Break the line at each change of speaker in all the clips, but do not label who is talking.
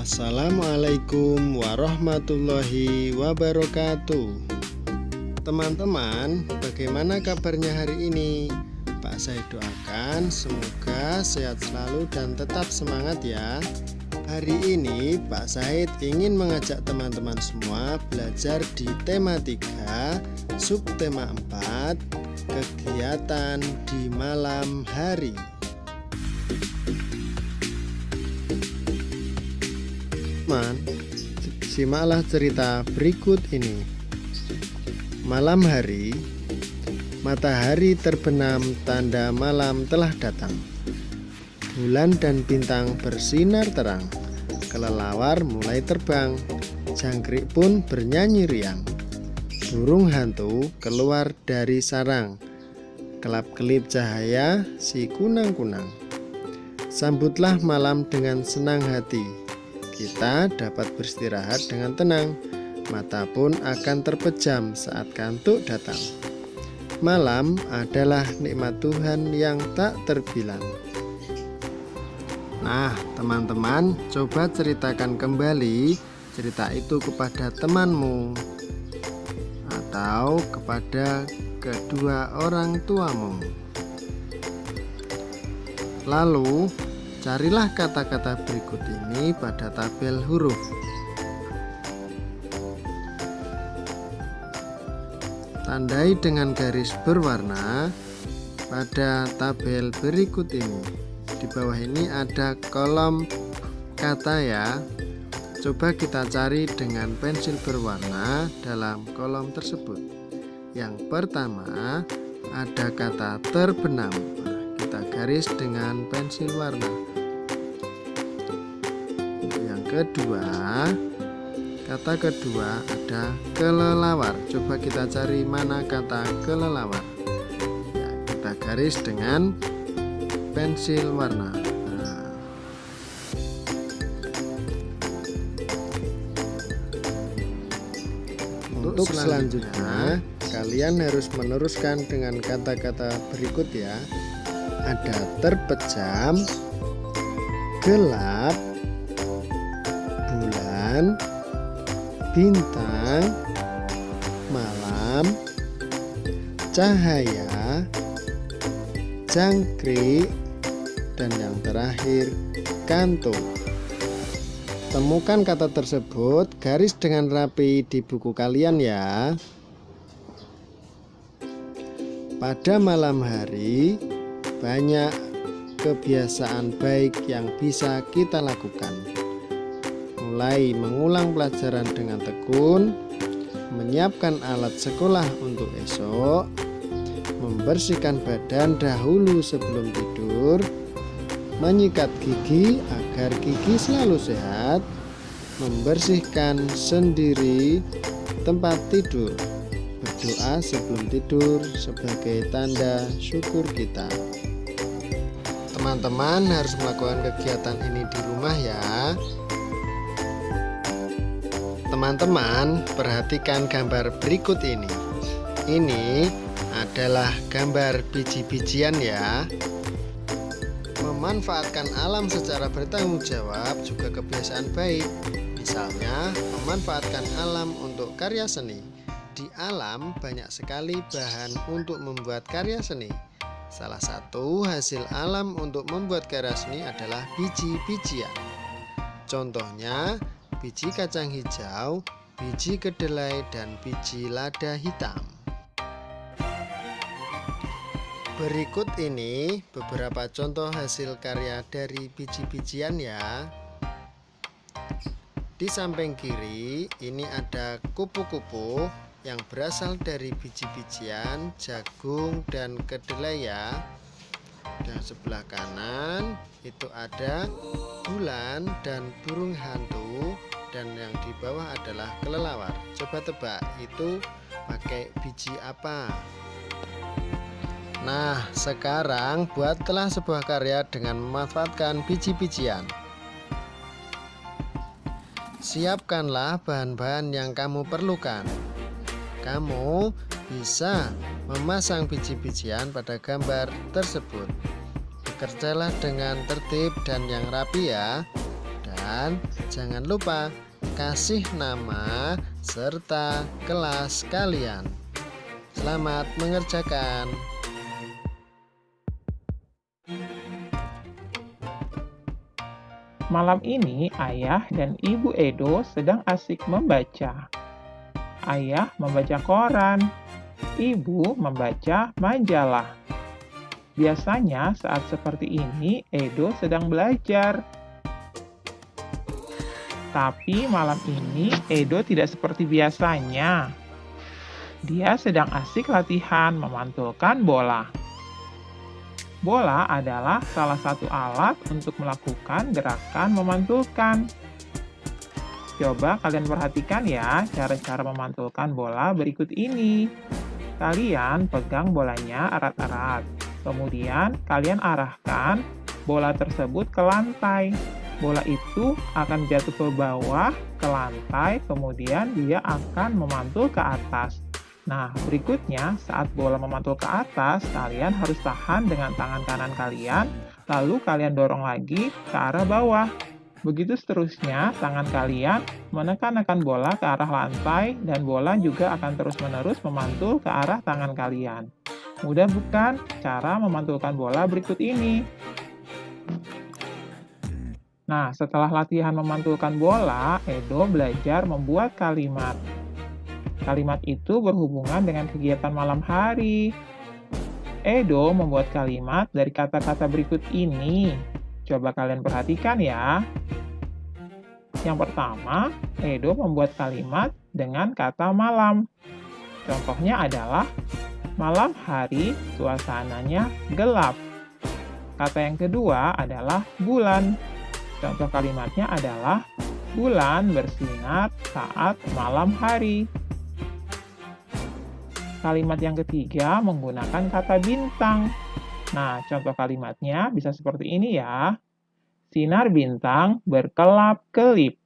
Assalamualaikum warahmatullahi wabarakatuh. Teman-teman, bagaimana kabarnya hari ini? Pak Said doakan semoga sehat selalu dan tetap semangat ya. Hari ini Pak Said ingin mengajak teman-teman semua belajar di tema 3, subtema 4, kegiatan di malam hari. Simaklah cerita berikut ini. Malam hari, matahari terbenam, tanda malam telah datang. Bulan dan bintang bersinar terang. Kelelawar mulai terbang, jangkrik pun bernyanyi riang. Burung hantu keluar dari sarang, kelap-kelip cahaya si kunang-kunang. Sambutlah malam dengan senang hati. Kita dapat beristirahat dengan tenang. Mata pun akan terpejam saat kantuk datang. Malam adalah nikmat Tuhan yang tak terbilang. Nah, teman-teman, coba ceritakan kembali cerita itu kepada temanmu atau kepada kedua orang tuamu. Lalu carilah kata-kata berikut ini pada tabel huruf. Tandai dengan garis berwarna pada tabel berikut ini. Di bawah ini ada kolom kata ya. Coba kita cari dengan pensil berwarna dalam kolom tersebut. Yang pertama ada kata terbenam. Kita garis dengan pensil warna. Kedua, kata kedua ada kelelawar. Coba kita cari mana kata kelelawar. Ya, kita garis dengan pensil warna. Untuk selanjutnya, kalian harus meneruskan dengan kata-kata berikut ya. Ada terpejam, gelap, bulan, bintang, malam, cahaya, jangkrik, dan yang terakhir kantuk. Temukan kata tersebut, garis dengan rapi di buku kalian ya. Pada malam hari, banyak kebiasaan baik yang bisa kita lakukan. Mulai mengulang pelajaran dengan tekun, menyiapkan alat sekolah untuk esok, membersihkan badan dahulu sebelum tidur, menyikat gigi agar gigi selalu sehat, membersihkan sendiri tempat tidur, berdoa sebelum tidur sebagai tanda syukur kita. Teman-teman harus melakukan kegiatan ini di rumah ya. Teman-teman, perhatikan gambar berikut ini. Ini adalah gambar biji-bijian ya. Memanfaatkan alam secara bertanggung jawab juga kebiasaan baik. Misalnya, memanfaatkan alam untuk karya seni. Di alam banyak sekali bahan untuk membuat karya seni. Salah satu hasil alam untuk membuat karya seni adalah biji-bijian. Contohnya, biji kacang hijau, biji kedelai, dan biji lada hitam. Berikut ini beberapa contoh hasil karya dari biji-bijian ya. Di samping kiri ini ada kupu-kupu yang berasal dari biji-bijian jagung dan kedelai ya. Dan sebelah kanan itu ada bulan dan burung hantu, dan yang di bawah adalah kelelawar. Coba tebak itu pakai biji apa? Nah, sekarang buatlah sebuah karya dengan memanfaatkan biji-bijian. Siapkanlah bahan-bahan yang kamu perlukan. Kamu bisa memasang biji-bijian pada gambar tersebut. Bekerjalah dengan tertib dan yang rapi ya. Dan Dan jangan lupa kasih nama serta kelas kalian. Selamat mengerjakan.
Malam ini Ayah dan Ibu Edo sedang asik membaca. Ayah membaca koran, Ibu membaca majalah. Biasanya saat seperti ini Edo sedang belajar. Tapi malam ini Edo tidak seperti biasanya. Dia sedang asik latihan memantulkan bola. Bola adalah salah satu alat untuk melakukan gerakan memantulkan. Coba kalian perhatikan ya cara-cara memantulkan bola berikut ini. Kalian pegang bolanya erat-erat. Kemudian kalian arahkan bola tersebut ke lantai. Bola itu akan jatuh ke bawah, ke lantai, kemudian dia akan memantul ke atas. Nah, berikutnya saat bola memantul ke atas, kalian harus tahan dengan tangan kanan kalian, lalu kalian dorong lagi ke arah bawah. Begitu seterusnya, tangan kalian menekan-nekan bola ke arah lantai, dan bola juga akan terus-menerus memantul ke arah tangan kalian. Mudah bukan cara memantulkan bola berikut ini? Nah, setelah latihan memantulkan bola, Edo belajar membuat kalimat. Kalimat itu berhubungan dengan kegiatan malam hari. Edo membuat kalimat dari kata-kata berikut ini. Coba kalian perhatikan ya. Yang pertama, Edo membuat kalimat dengan kata malam. Contohnya adalah, malam hari suasananya gelap. Kata yang kedua adalah bulan. Contoh kalimatnya adalah, bulan bersinar saat malam hari. Kalimat yang ketiga menggunakan kata bintang. Nah, contoh kalimatnya bisa seperti ini ya. Sinar bintang berkelap-kelip.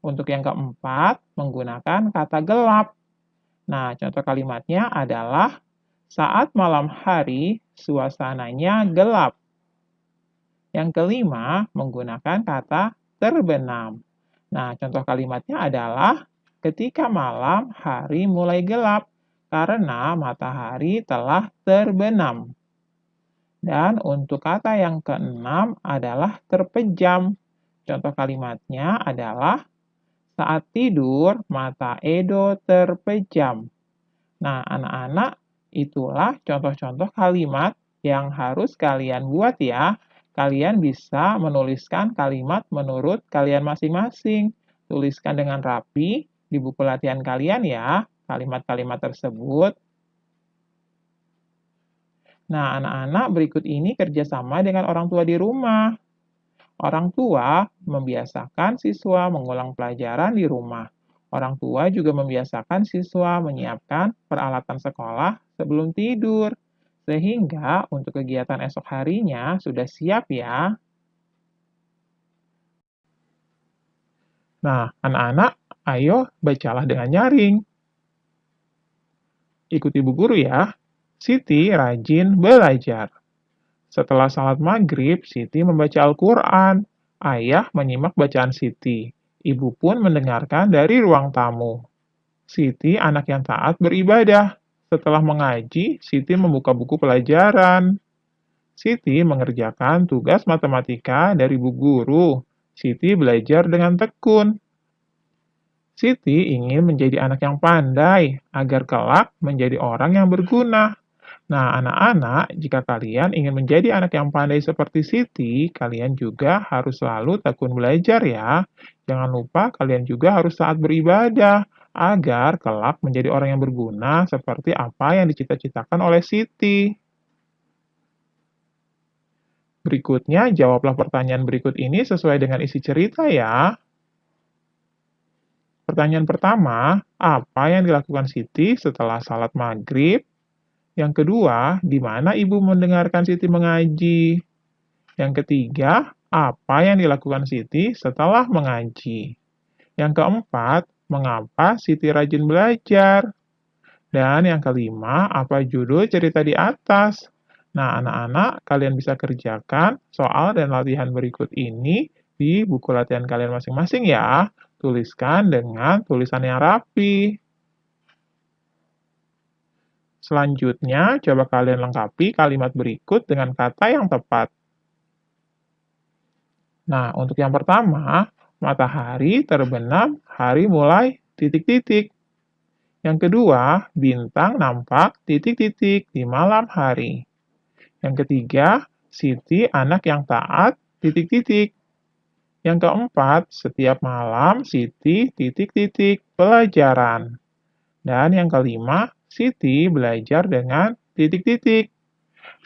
Untuk yang keempat, menggunakan kata gelap. Nah, contoh kalimatnya adalah, saat malam hari suasananya gelap. Yang kelima, menggunakan kata terbenam. Nah, contoh kalimatnya adalah, ketika malam hari mulai gelap, karena matahari telah terbenam. Dan untuk kata yang keenam adalah terpejam. Contoh kalimatnya adalah, saat tidur mata Edo terpejam. Nah, anak-anak, itulah contoh-contoh kalimat yang harus kalian buat ya. Kalian bisa menuliskan kalimat menurut kalian masing-masing. Tuliskan dengan rapi di buku latihan kalian ya, kalimat-kalimat tersebut. Nah, anak-anak, berikut ini kerjasama dengan orang tua di rumah. Orang tua membiasakan siswa mengulang pelajaran di rumah. Orang tua juga membiasakan siswa menyiapkan peralatan sekolah sebelum tidur, sehingga untuk kegiatan esok harinya sudah siap ya. Nah, anak-anak, ayo bacalah dengan nyaring. Ikuti Bu Guru ya. Siti rajin belajar. Setelah salat maghrib, Siti membaca Al-Quran. Ayah menyimak bacaan Siti. Ibu pun mendengarkan dari ruang tamu. Siti anak yang taat beribadah. Setelah mengaji, Siti membuka buku pelajaran. Siti mengerjakan tugas matematika dari Bu Guru. Siti belajar dengan tekun. Siti ingin menjadi anak yang pandai, agar kelak menjadi orang yang berguna. Nah, anak-anak, jika kalian ingin menjadi anak yang pandai seperti Siti, kalian juga harus selalu tekun belajar ya. Jangan lupa kalian juga harus taat beribadah, agar kelak menjadi orang yang berguna seperti apa yang dicita-citakan oleh Siti. Berikutnya, jawablah pertanyaan berikut ini sesuai dengan isi cerita ya. Pertanyaan pertama, apa yang dilakukan Siti setelah salat maghrib? Yang kedua, di mana ibu mendengarkan Siti mengaji? Yang ketiga, apa yang dilakukan Siti setelah mengaji? Yang keempat, mengapa Siti rajin belajar? Dan yang kelima, apa judul cerita di atas? Nah, anak-anak, kalian bisa kerjakan soal dan latihan berikut ini di buku latihan kalian masing-masing ya. Tuliskan dengan tulisan yang rapi. Selanjutnya, coba kalian lengkapi kalimat berikut dengan kata yang tepat. Nah, untuk yang pertama, matahari terbenam, hari mulai titik-titik. Yang kedua, bintang nampak titik-titik di malam hari. Yang ketiga, Siti anak yang taat titik-titik. Yang keempat, setiap malam Siti titik-titik pelajaran. Dan yang kelima, Siti belajar dengan titik-titik.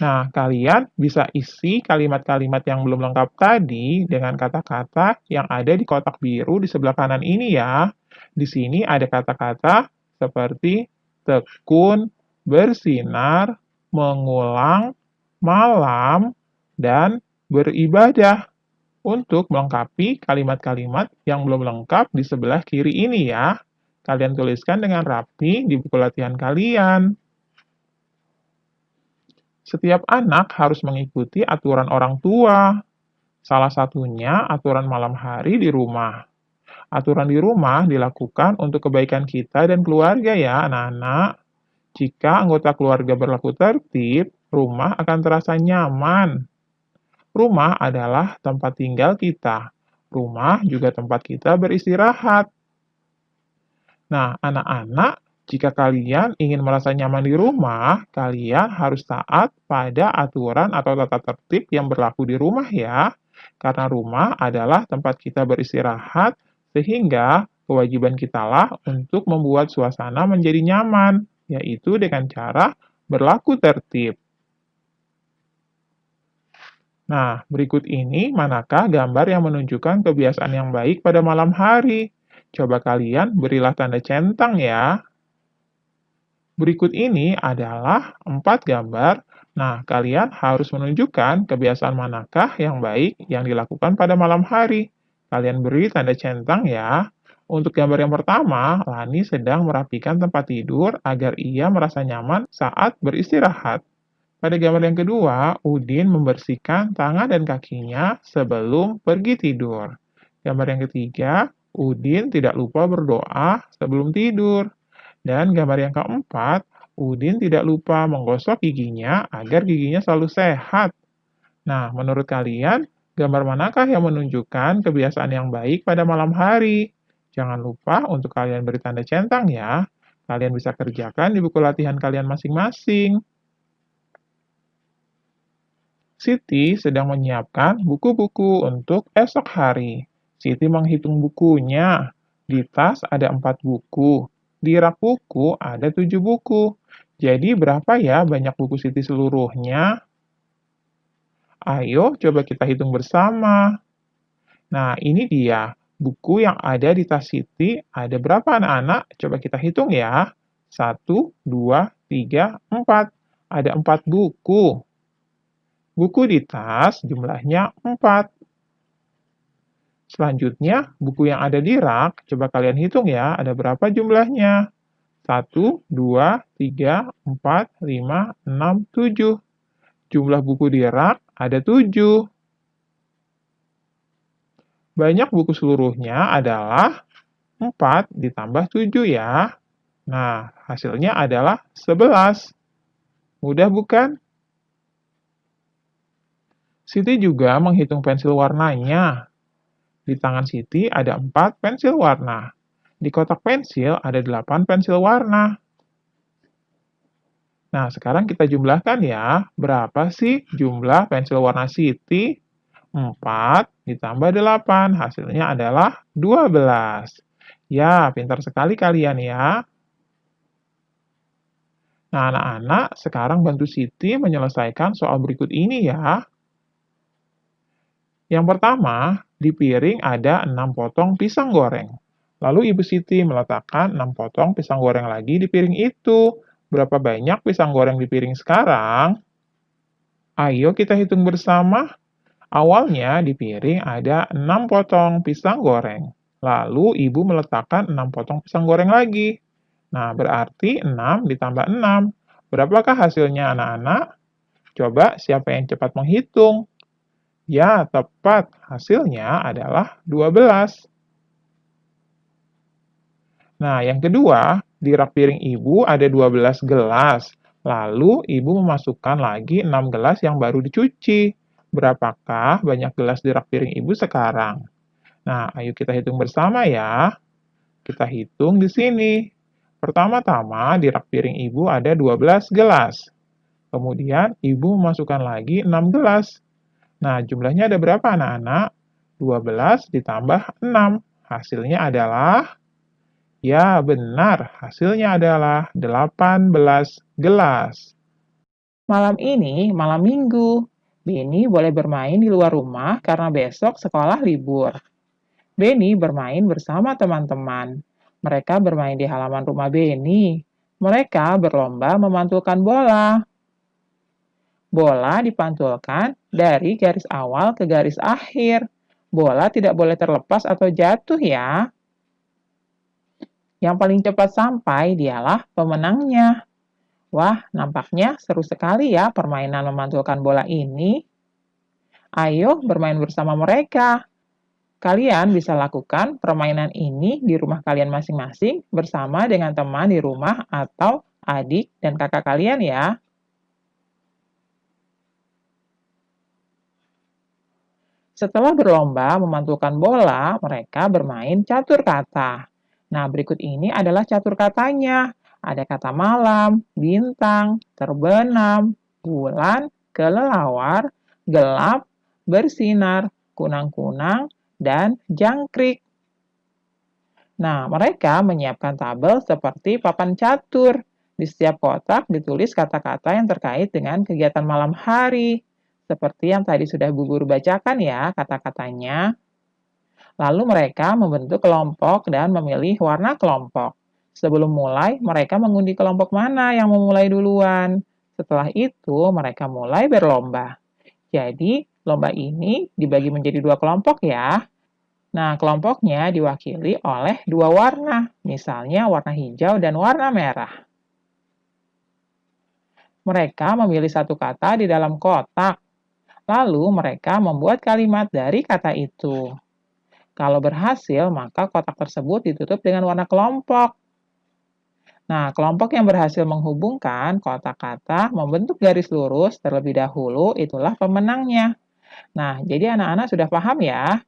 Nah, kalian bisa isi kalimat-kalimat yang belum lengkap tadi dengan kata-kata yang ada di kotak biru di sebelah kanan ini ya. Di sini ada kata-kata seperti tekun, bersinar, mengulang, malam, dan beribadah. Untuk melengkapi kalimat-kalimat yang belum lengkap di sebelah kiri ini ya. Kalian tuliskan dengan rapi di buku latihan kalian. Setiap anak harus mengikuti aturan orang tua. Salah satunya aturan malam hari di rumah. Aturan di rumah dilakukan untuk kebaikan kita dan keluarga ya, anak-anak. Jika anggota keluarga berlaku tertib, rumah akan terasa nyaman. Rumah adalah tempat tinggal kita. Rumah juga tempat kita beristirahat. Nah, anak-anak, jika kalian ingin merasa nyaman di rumah, kalian harus taat pada aturan atau tata tertib yang berlaku di rumah ya. Karena rumah adalah tempat kita beristirahat, sehingga kewajiban kitalah untuk membuat suasana menjadi nyaman, yaitu dengan cara berlaku tertib. Nah, berikut ini manakah gambar yang menunjukkan kebiasaan yang baik pada malam hari? Coba kalian berilah tanda centang ya. Berikut ini adalah 4 gambar. Nah, kalian harus menunjukkan kebiasaan manakah yang baik yang dilakukan pada malam hari. Kalian beri tanda centang ya. Untuk gambar yang pertama, Lani sedang merapikan tempat tidur agar ia merasa nyaman saat beristirahat. Pada gambar yang kedua, Udin membersihkan tangan dan kakinya sebelum pergi tidur. Gambar yang ketiga, Udin tidak lupa berdoa sebelum tidur. Dan gambar yang keempat, Udin tidak lupa menggosok giginya agar giginya selalu sehat. Nah, menurut kalian, gambar manakah yang menunjukkan kebiasaan yang baik pada malam hari? Jangan lupa untuk kalian beri tanda centang ya. Kalian bisa kerjakan di buku latihan kalian masing-masing. Siti sedang menyiapkan buku-buku untuk esok hari. Siti menghitung bukunya. Di tas ada 4 buku. Di rak buku ada 7 buku. Jadi berapa ya banyak buku Siti seluruhnya? Ayo coba kita hitung bersama. Nah, ini dia. Buku yang ada di tas Siti ada berapa anak-anak? Coba kita hitung ya. 1, 2, 3, 4. Ada 4 buku. Buku di tas jumlahnya 4. Selanjutnya, buku yang ada di rak, coba kalian hitung ya, ada berapa jumlahnya? 1, 2, 3, 4, 5, 6, 7. Jumlah buku di rak ada 7. Banyak buku seluruhnya adalah 4 ditambah 7 ya. Nah, hasilnya adalah 11. Mudah bukan? Siti juga menghitung pensil warnanya. Di tangan Siti ada 4 pensil warna. Di kotak pensil ada 8 pensil warna. Nah, sekarang kita jumlahkan ya. Berapa sih jumlah pensil warna Siti? 4 ditambah 8. Hasilnya adalah 12. Ya, pintar sekali kalian ya. Nah, anak-anak, sekarang bantu Siti menyelesaikan soal berikut ini ya. Yang pertama, di piring ada 6 potong pisang goreng. Lalu Ibu Siti meletakkan 6 potong pisang goreng lagi di piring itu. Berapa banyak pisang goreng di piring sekarang? Ayo kita hitung bersama. Awalnya di piring ada 6 potong pisang goreng. Lalu Ibu meletakkan 6 potong pisang goreng lagi. Nah, berarti 6 ditambah 6. Berapakah hasilnya anak-anak? Coba siapa yang cepat menghitung? Ya, tepat. Hasilnya adalah 12. Nah, yang kedua, di rak piring ibu ada 12 gelas. Lalu, ibu memasukkan lagi 6 gelas yang baru dicuci. Berapakah banyak gelas di rak piring ibu sekarang? Nah, ayo kita hitung bersama ya. Kita hitung di sini. Pertama-tama, di rak piring ibu ada 12 gelas. Kemudian, ibu memasukkan lagi 6 gelas. Nah, jumlahnya ada berapa anak-anak? 12 ditambah 6. Hasilnya adalah, ya benar, hasilnya adalah 18 gelas. Malam ini malam minggu. Beni boleh bermain di luar rumah karena besok sekolah libur. Beni bermain bersama teman-teman. Mereka bermain di halaman rumah Beni. Mereka berlomba memantulkan bola. Bola dipantulkan dari garis awal ke garis akhir. Bola tidak boleh terlepas atau jatuh ya. Yang paling cepat sampai dialah pemenangnya. Wah, nampaknya seru sekali ya permainan memantulkan bola ini. Ayo bermain bersama mereka. Kalian bisa lakukan permainan ini di rumah kalian masing-masing bersama dengan teman di rumah atau adik dan kakak kalian ya. Setelah berlomba memantulkan bola, mereka bermain catur kata. Nah, berikut ini adalah catur katanya. Ada kata malam, bintang, terbenam, bulan, kelelawar, gelap, bersinar, kunang-kunang, dan jangkrik. Nah, mereka menyiapkan tabel seperti papan catur. Di setiap kotak ditulis kata-kata yang terkait dengan kegiatan malam hari. Seperti yang tadi sudah Bu Guru bacakan ya kata-katanya. Lalu mereka membentuk kelompok dan memilih warna kelompok. Sebelum mulai, mereka mengundi kelompok mana yang memulai duluan. Setelah itu, mereka mulai berlomba. Jadi, lomba ini dibagi menjadi 2 kelompok ya. Nah, kelompoknya diwakili oleh 2 warna, misalnya warna hijau dan warna merah. Mereka memilih satu kata di dalam kotak. Lalu mereka membuat kalimat dari kata itu. Kalau berhasil, maka kotak tersebut ditutup dengan warna kelompok. Nah, kelompok yang berhasil menghubungkan kotak kata membentuk garis lurus terlebih dahulu, itulah pemenangnya. Nah, jadi anak-anak sudah paham ya?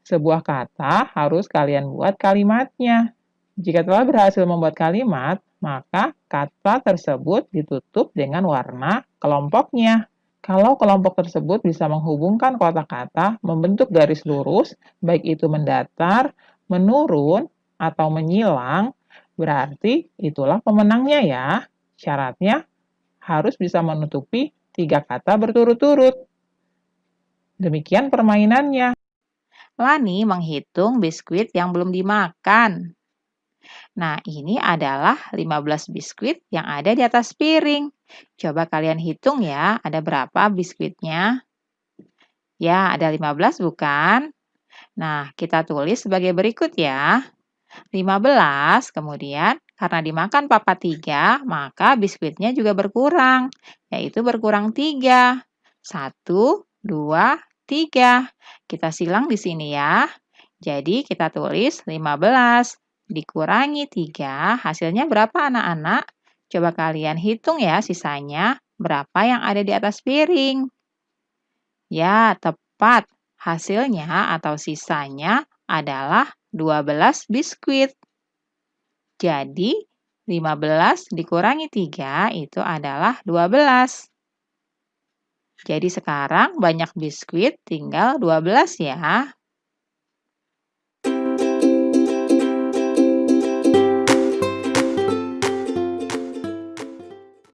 Sebuah kata harus kalian buat kalimatnya. Jika telah berhasil membuat kalimat, maka kata tersebut ditutup dengan warna kelompoknya. Kalau kelompok tersebut bisa menghubungkan kotak kata membentuk garis lurus, baik itu mendatar, menurun, atau menyilang, berarti itulah pemenangnya ya. Syaratnya harus bisa menutupi 3 kata berturut-turut. Demikian permainannya.
Lani menghitung biskuit yang belum dimakan. Nah, ini adalah 15 biskuit yang ada di atas piring. Coba kalian hitung ya, ada berapa biskuitnya? Ya, ada 15 bukan? Nah, kita tulis sebagai berikut ya. 15, kemudian karena dimakan papa 3, maka biskuitnya juga berkurang, yaitu berkurang 3. 1, 2, 3. Kita silang di sini ya. Jadi kita tulis 15 dikurangi 3, hasilnya berapa anak-anak? Coba kalian hitung ya sisanya, berapa yang ada di atas piring. Ya, tepat. Hasilnya atau sisanya adalah 12 biskuit. Jadi, 15 dikurangi 3 itu adalah 12. Jadi sekarang banyak biskuit tinggal 12 ya.